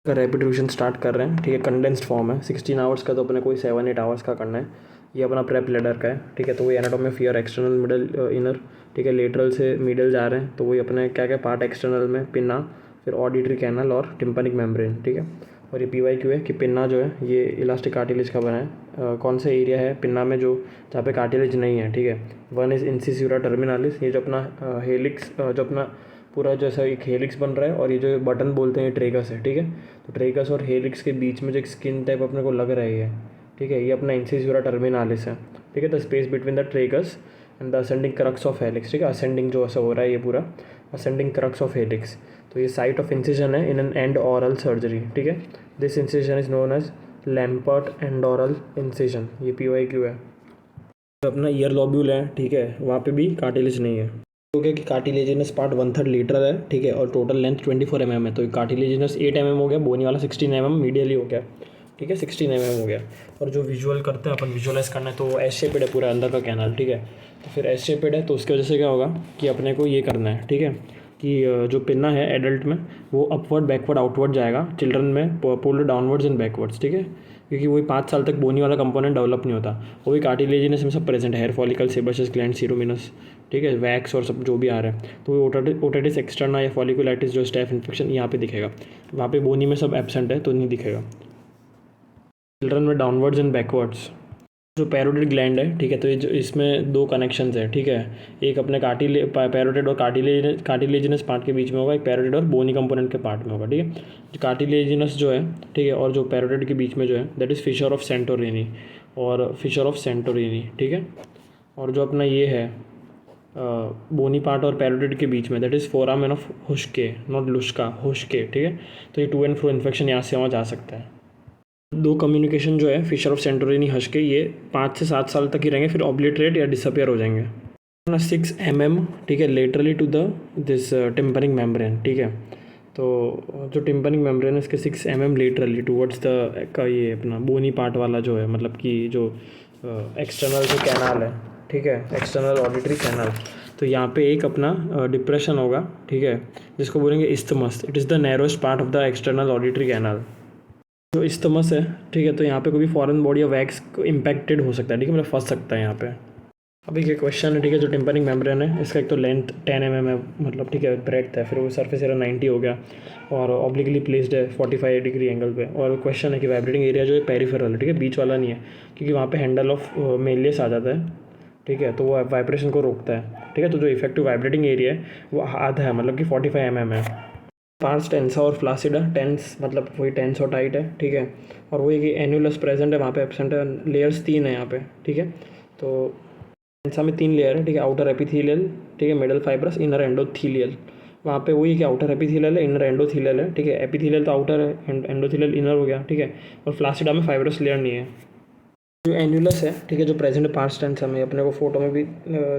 का rapid revision start कर रहे हैं, ठीक है। कंडेंस्ड फॉर्म है, 16 आवर्स का, तो अपने कोई 7-8 आवर्स का करना है। ये अपना प्रेप लेडर का है, ठीक है। तो वही anatomy of year, external, middle, inner, ठीक है। लेटरल से मिडल जा रहे हैं, तो वही अपने क्या क्या पार्ट एक्सटर्नल में, पिन्ना, फिर ऑडिटरी कैनल और टिम्पैनिक मेम्ब्रेन, ठीक है। और ये PYQ है कि पिन्ना जो है ये इलास्टिक कार्टिलेज का बना है। कौन सा एरिया है पिन्ना में जो जहाँ पे कार्टिलेज नहीं है, ठीक है। वन इज़ इंसिस्यूरा टर्मिनालिस, ये जो अपना हेलिक्स, जो अपना पूरा जैसा एक हेलिक्स बन रहा है, और ये जो बटन बोलते हैं ट्रेगस है, ठीक है। तो ट्रेगस और हेलिक्स के बीच में जो एक स्किन टाइप अपने को लग रही है, ठीक है, ये अपना इंसिस्यूरा टर्मिनालिस है, ठीक है। The space between the tragus and the ascending crux of helix, ठीक है। असेंडिंग जो ऐसा हो रहा है ये पूरा असेंडिंग क्रक्स ऑफ हेलिक्स, तो ये साइट ऑफ इंसिजन है in endaural surgery, ठीक है। This incision is known as Lempert endaural incision, ये PYQ है। तो अपना ईयर लॉब्यूल है, ठीक है, वहाँ पे भी कार्टिलेज नहीं है। हो गया कि कार्टिलेजिनस पार्ट 1/3 लीटर है, ठीक है, और टोटल लेंथ 24 mm है। तो कार्टिलेजिनस 8 mm हो गया, बोनी वाला 16 mm मीडियली हो गया, ठीक है, 16 mm हो गया। और जो विजुअल करते हैं अपन, विजुअलाइज करना है, तो एस शेपेड है पूरा अंदर का कैनाल, ठीक है। तो फिर एस शेपेड है, तो उसकी वजह से क्या होगा कि अपने को ये करना है, ठीक है, कि जो पिन्ना है एडल्ट में वो अपवर्ड, बैकवर्ड, आउटवर्ड जाएगा, चिल्ड्रन में पुल्ड डाउनवर्ड्स एंड बैकवर्ड्स, ठीक है। क्योंकि वही 5 साल तक बोनी वाला कंपोनेंट डेवलप नहीं होता, वो भी कार्टिलेजिनस में सब प्रेजेंट है, हेयर फॉलिकल, सेबेशियस ग्लैंड, सीरोमिनस, ठीक है, वैक्स और सब जो भी आ रहा है। तो वो ओटाइटिस एक्सटर्ना या फॉलिकुलाइटिस जो स्टेफ इन्फेक्शन यहाँ पे दिखेगा, वहाँ पे बोनी में सब एब्सेंट है तो नहीं दिखेगा। चिल्ड्रन में डाउनवर्ड्स एंड बैकवर्ड्स जो पैरोटिड ग्लैंड है, ठीक है, तो ये जो इसमें दो कनेक्शंस है, ठीक है। एक अपने पैरोटिड और कार्टिलेजिनस पार्ट के बीच में होगा, एक पैरोटिड और बोनी कंपोनेंट के पार्ट में होगा, ठीक है। जो कार्टिलेजिनस जो है, ठीक है, और जो पैरोटिड के बीच में जो है that is fissure of Santorini, और फिशर ऑफ सेंटोरिनी, ठीक है। और जो अपना ये है बोनी पार्ट और पैरोटिड के बीच में that is foramen of Huschke, not Luschka, Huschke, ठीक है। तो ये टू एंड फ्रो इन्फेक्शन यहाँ से वहाँ जा सकता है। दो कम्युनिकेशन जो है फिशर ऑफ सेंटोरिनी हश के, ये 5 से 7 साल तक ही रहेंगे, फिर ऑब्लिटरेट या डिसअपियर हो जाएंगे। 6 mm, ठीक है, laterally to the this tympanic membrane, ठीक है। तो जो टिम्पनिक मेम्ब्रेन है इसके 6 mm लेटरली टूवर्ड्स द का ये अपना बोनी पार्ट वाला जो है, मतलब कि जो एक्सटर्नल जो कैनाल है, ठीक है, एक्सटर्नल ऑडिटरी कैनाल। तो यहाँ पे एक अपना डिप्रेशन होगा, ठीक है, जिसको बोलेंगे isthmus. It is the narrowest part of the external auditory canal, जो इस्थमस है, ठीक है। तो यहाँ पे कोई भी फॉरेन बॉडी या वैक्स को इम्पैक्टेड हो सकता है, ठीक है, मतलब फंस सकता है यहाँ पे। अभी ये क्वेश्चन है, ठीक है, जो टिम्पनिक मेम्ब्रेन है इसका एक तो लेंथ 10 mm है, मतलब, ठीक है, ब्रेड्थ है, फिर वो सरफेस एरिया 90 हो गया, और ऑब्लिकली प्लेस्ड है 45 डिग्री एंगल पे। और क्वेश्चन है कि वाइब्रेटिंग एरिया जो है पेरिफेरल है, ठीक है, बीच वाला नहीं है, क्योंकि वहाँ पे हैंडल ऑफ मेलियस आ जाता है, ठीक है, तो वो वाइब्रेशन को रोकता है, ठीक है। तो जो इफेक्टिव वाइब्रेटिंग एरिया है वो आधा है, मतलब कि 45 mm है। पार्स टेंसा और फ्लासिडा, टेंस मतलब वही टेंस और टाइट है, ठीक है। और वही कि एन्यूलस प्रेजेंट है, वहाँ पे एब्सेंट है। लेयर्स 3 है यहाँ पे, ठीक है। तो टेंसा में 3 लेयर है, ठीक है, आउटर एपिथेलियल, ठीक है, मिडल फाइब्रस, इनर एंडोथीलियल। वहाँ पे वही कि आउटर एपिथेलियल है, इनर एंडोथीलियल है, ठीक है। एपिथेलियल तो आउटर है, एंडोथीलियल इनर हो गया, ठीक है। और फ्लासिडा में फाइब्रस लेयर नहीं है। जो एन्यूलस है, ठीक है, जो प्रेजेंट है पार्स टेंसा में, अपने को फोटो में भी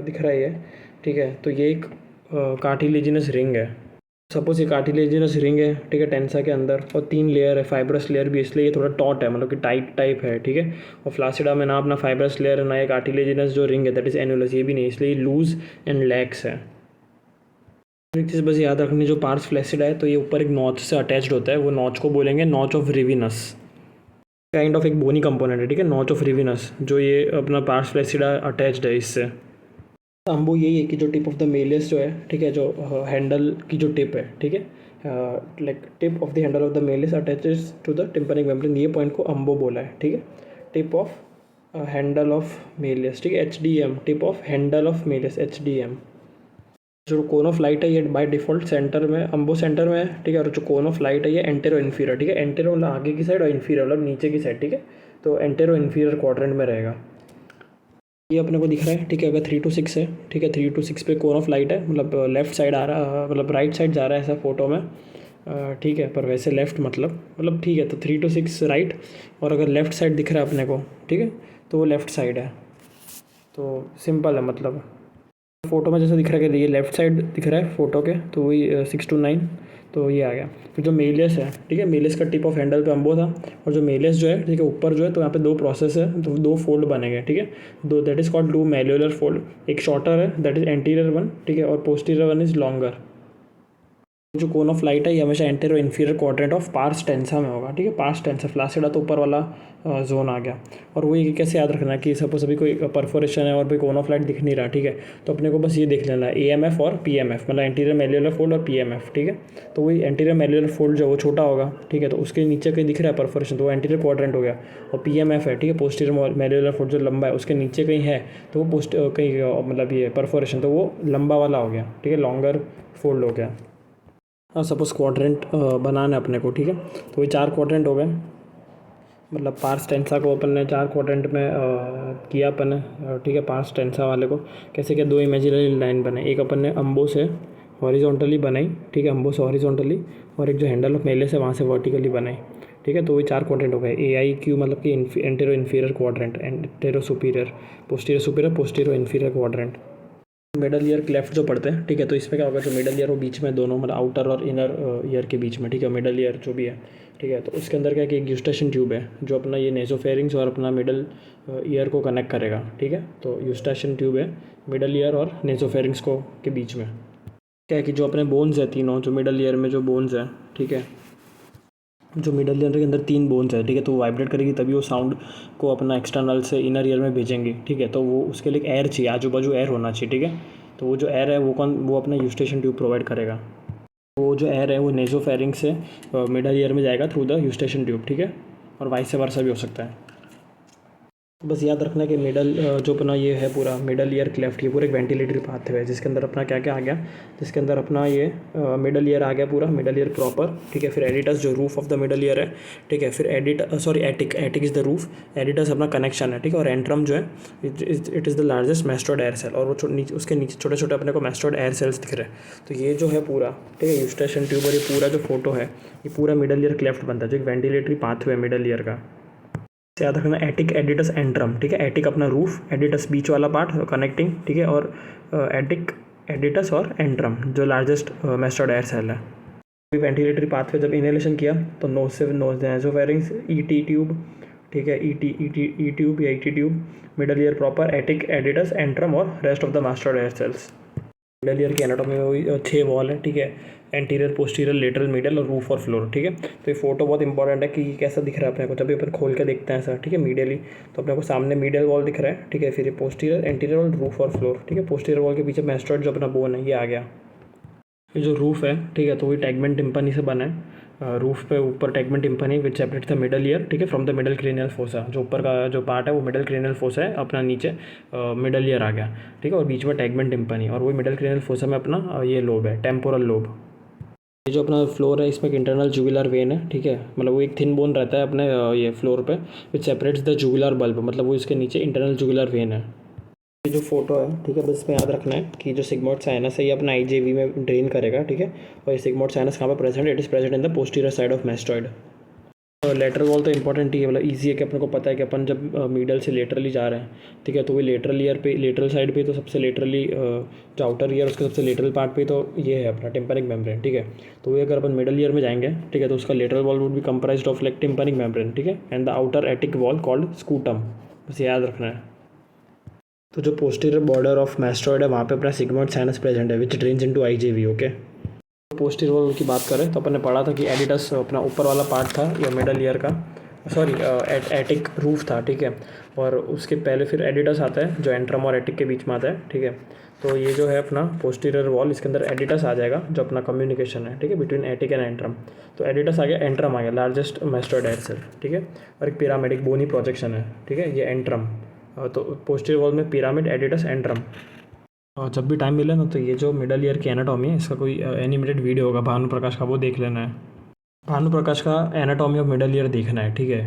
दिख रहा है, ठीक है। तो ये एक कार्टिलेजिनस रिंग है। सपोज ये कार्टिलेजिनस रिंग है, ठीक है, टेंसा के अंदर, और 3 लेयर है, फाइब्रस लेयर भी, इसलिए ये थोड़ा टॉट है, मतलब कि टाइट टाइप है, ठीक है। और फ्लासिडा में ना अपना फाइब्रस लेयर है, ना ये कार्टिलेजिनस जो रिंग है दैट इज एनुलस, ये भी नहीं, इसलिए लूज एंड लैक्स है। एक चीज़ बस याद रखनी, जो पार्स फ्लैसिडा है तो ये ऊपर एक नॉच से अटैच्ड होता है, वो नॉच को बोलेंगे notch of Rivinus, kind of एक बोनी कंपोनेंट है, ठीक है, नॉच ऑफ रिविनस, जो ये अपना पार्स फ्लैसिडा अटैच्ड है इससे। अम्बो यही है कि जो टिप ऑफ द मेलियस जो है, ठीक है, जो हैंडल की जो टिप है, ठीक है, like tip of the handle of the malleus attaches to the tympanic membrane, ये पॉइंट को अम्बो बोला है, ठीक है। Tip of handle of malleus, ठीक है, HDM, tip of handle of malleus, HDM। जो कोन ऑफ लाइट है ये बाय डिफॉल्ट सेंटर में, अम्बो सेंटर में है, ठीक है। और जो कोन ऑफ लाइट है ये एंटेरो इन्फीरियर, ठीक है, एंटेरो मतलब आगे की साइड और इन्फीरियर मतलब नीचे की साइड, ठीक है। तो एंटेरो इन्फीरियर क्वाड्रेंट में रहेगा। ये अपने को दिख रहा है, ठीक है, अगर 3 to 6 है, ठीक है, 3 to 6 पे कोन ऑफ लाइट है, मतलब लेफ्ट साइड आ रहा, मतलब राइट साइड जा रहा है ऐसा फोटो में, ठीक है, पर वैसे लेफ्ट मतलब ठीक है। तो 3 to 6 राइट, और अगर लेफ्ट साइड दिख रहा है अपने को, ठीक है, तो वो लेफ्ट साइड है। तो सिंपल है, मतलब फोटो में जैसे दिख रहा है कि ये लेफ्ट साइड दिख रहा है फोटो के, तो वही 6 to 9, तो ये आ गया। फिर जो मेलियस है, ठीक है, मेलियस का टिप ऑफ हैंडल पे अम्बो था, और जो मेलियस जो है, ठीक है, ऊपर जो है, तो यहाँ पे 2 प्रोसेस है, तो 2 फोल्ड बनेंगे, ठीक है, दो, दैट इज कॉल्ड 2 मैल्यूलर फोल्ड। एक शॉर्टर है दैट इज एंटीरियर वन, ठीक है, और पोस्टीरियर वन इज लॉन्गर। जो कोन ऑफ लाइट है ये हमेशा anterior inferior quadrant of pars tensa में होगा, ठीक है। पार्स टेंसा फ्लासिडा तो ऊपर वाला जोन आ गया। और वो ये कैसे याद रखना है कि सपोज अभी कोई परफोरेशन है और भाई कोन ऑफ लाइट दिख नहीं रहा, ठीक है, तो अपने को बस ये देख लेना है AMF और PMF, मतलब एंटीरियर मेल्युलर फोल्ड और PMF, ठीक है। तो वही एंटीरियर मेल्युलर फोल्ड जो वो छोटा होगा, ठीक है, तो उसके नीचे कहीं दिख रहा है परफोरेशन तो वो एंटीरियर क्वाड्रेंट हो गया। और PMF है, ठीक है, पोस्टीरियर मेल्युलर फोल्ड जो लंबा है उसके नीचे कहीं है तो वो कहीं मतलब ये परफोरेशन तो वो लंबा वाला हो गया, ठीक है, लॉन्गर फोल्ड हो गया। सपोज क्वाड्रेंट बनाना है अपने को, ठीक है, तो वही 4 क्वाड्रेंट हो गए, मतलब पार्स टेंसा को अपन ने 4 क्वाड्रेंट में किया अपन ने, ठीक है। पार्स टेंसा वाले को कैसे किया, 2 इमेजिनरी लाइन बनाई, एक अपन ने अम्बो से हॉरिजॉन्टली बनाई, ठीक है, अम्बो से हॉरिजॉन्टली, और एक जो हैंडल ऑफ मेले से वहाँ से वर्टिकली बनाई, ठीक है। तो वही 4 क्वाड्रेंट हो गए AIQ, मतलब कि antero inferior quadrant, antero superior, posterior inferior quadrant. Middle ear cleft जो पढ़ते हैं, ठीक है, तो इसमें क्या होगा, जो मिडल ईयर वो बीच में दोनों मतलब आउटर और इनर ईयर के बीच में, ठीक है, मिडल ईयर जो भी है, ठीक है, तो उसके अंदर क्या है कि एक यूस्टेशन ट्यूब है जो अपना ये नेसोफेरिंग्स और अपना मिडल ईयर को कनेक्ट करेगा, ठीक है। तो यूस्टेशन ट्यूब है मिडल ईयर और नेसोफेरिंग्स को के बीच में। क्या है कि जो अपने बोन्स है तीनों, जो मिडल ईयर में जो बोन्स है, ठीक है, जो मिडल ईयर के अंदर 3 बोन्स है, ठीक है, तो वो वाइब्रेट करेगी तभी वो साउंड को अपना एक्सटर्नल से इनर ईयर में भेजेंगे, ठीक है। तो वो उसके लिए एयर चाहिए, आजू बाजू एयर होना चाहिए, ठीक है। तो वो जो एयर है वो अपना यूस्टेशन ट्यूब प्रोवाइड करेगा। वो जो एयर है वो नेसोफेरिंग से मिडल ईयर में जाएगा थ्रू द यूस्टेशन ट्यूब, ठीक है, और वाइस वर्सा भी हो सकता है। बस याद रखना कि मिडल जो अपना ये है पूरा मिडल ईयर क्लेफ्ट, ये पूरा एक वेंटिलेटरी पाथवे है जिसके अंदर अपना क्या क्या आ गया, जिसके अंदर अपना ये मिडल ईयर आ गया, पूरा मिडल ईयर प्रॉपर, ठीक है। फिर एडिटस जो roof of the middle ear है, ठीक है। फिर attic is the roof, aditus अपना कनेक्शन है, ठीक है। और एंट्रम जो है it is the largest mastoid air cell, और वो उसके नीचे छोटे छोटे अपने को मैस्टोड एयर सेल्स दिख रहे हैं। तो ये जो है पूरा, ठीक है, यूस्टेशन ट्यूब और ये पूरा जो फोटो है ये पूरा मिडल ईयर क्लेफ्ट बनता है, जो एक वेंटिलेटरी पाथवे है मिडल ईयर का। याद रखना एटिक, एडिटस, एंट्रम, ठीक है। एटिक अपना रूफ, एडिटस बीच वाला पार्ट कनेक्टिंग, ठीक है, और एटिक, एडिटस और एंट्रम जो लार्जेस्ट मैस्टर्ड एयर सेल है। वेंटिलेटरी पाथवे जब इनहेलेशन किया तो नोज से नेसोफेरिंग्स, ET ट्यूब, ठीक है, ई ट्यूब या ET tube, middle ear proper, attic, aditus, antrum और rest of the mastoid air cells. Middle ear की एनाटॉमी में वही 6 वॉल है, ठीक है, एंटीरियर, पोस्टीरियर, लेटरल, मिडल और रूफ और फ्लोर, ठीक है। तो ये फोटो बहुत इंपॉर्टेंट है कि कैसा दिख रहा है अपने को, जब भी अपन खोल के देखते हैं ऐसा, ठीक है, मीडियली, तो अपने को सामने मिडल वॉल दिख रहा है, ठीक है, फिर ये पोस्टीरियर, एंटीरियर और रूफ और फ्लोर, ठीक है। पोस्टीरियर वॉल के पीछे मैस्टोइड जो अपना बोन है ये आ गया। ये जो रूफ है, ठीक है, तो वही टैगमेंट टिम्पनी से बना है। रूफ पे ऊपर tegmen tympani which separate the middle ear, ठीक है, from the middle cranial fossa. जो ऊपर का जो पार्ट है वो मिडल क्रेनियल फोसा है, अपना नीचे मिडल ईयर आ गया, ठीक है, और बीच में टैगमेंट टिम्पनी, और वही मिडल क्रेनियल फोसा में अपना ये लोब है, टेम्पोरल लोब। ये जो अपना फ्लोर है इसमें एक इंटरनल जुगुलर वेन है, ठीक है, मतलब वो एक थिन बोन रहता है अपने ये फ्लोर पे which separates the jugular bulb, मतलब वो इसके नीचे इंटरनल जुगुलर वेन है। ये जो फोटो है, ठीक है, बस इसमें याद रखना है कि जो सिग्मोइड साइनस है ये अपना IJV में ड्रेन करेगा, ठीक है। और ये सिग्मोइड साइनस कहाँ पे प्रेजेंट है, it is present in the posterior side of mastoid. Lateral wall तो इंपॉर्टेंट ही है, मतलब ईजी है कि अपने को पता है कि अपन जब मीडल से लेटरली जा रहे हैं, ठीक है, तो वो लेटरल ईयर पे, लेटरल साइड पे तो सबसे लेटरली जो आउटर ईयर उसके सबसे लेटरल पार्ट पे तो ये है अपना टिम्पैनिक मेम्ब्रेन, ठीक है। तो वो अगर अपन मिडल ईयर में जाएंगे, ठीक है, तो उसका lateral wall would be comprised of like tympanic membrane, ठीक है, and the outer attic wall called Scutum, बस याद रखना है। तो जो पोस्टीरियर बॉर्डर ऑफ मैस्टोइड है वहाँ पे अपना सिग्मोइड साइनस प्रेजेंट है which drains into IJV, okay. Posterior wall की बात करें तो अपन ने पढ़ा था कि एडिटस अपना ऊपर वाला पार्ट था या मिडल ईयर का, सॉरी एटिक रूफ था, ठीक है, और उसके पहले फिर एडिटस आता है जो एंट्रम और एटिक के बीच में आता है, ठीक है। तो ये जो है अपना पोस्टीरियर वॉल, इसके अंदर एडिटस आ जाएगा जो अपना कम्युनिकेशन है, ठीक है, बिटवीन एटिक एंड एंट्रम। तो एडिटस आ गया, एंट्रम आ गया, लार्जेस्ट मैस्टोइड एयर सेल, ठीक है, और एक पिरामिड, एक बोनी प्रोजेक्शन है, ठीक है, ये एंट्रम। तो पोस्टीरियर वॉल में पिरामिड, एडिटस, एंट्रम। और जब भी टाइम मिले ना तो ये जो मिडल ईयर की एनाटॉमी है इसका कोई एनिमेटेड वीडियो होगा भानु प्रकाश का, वो देख लेना है। भानु प्रकाश का एनाटॉमी ऑफ मिडल ईयर देखना है, ठीक है।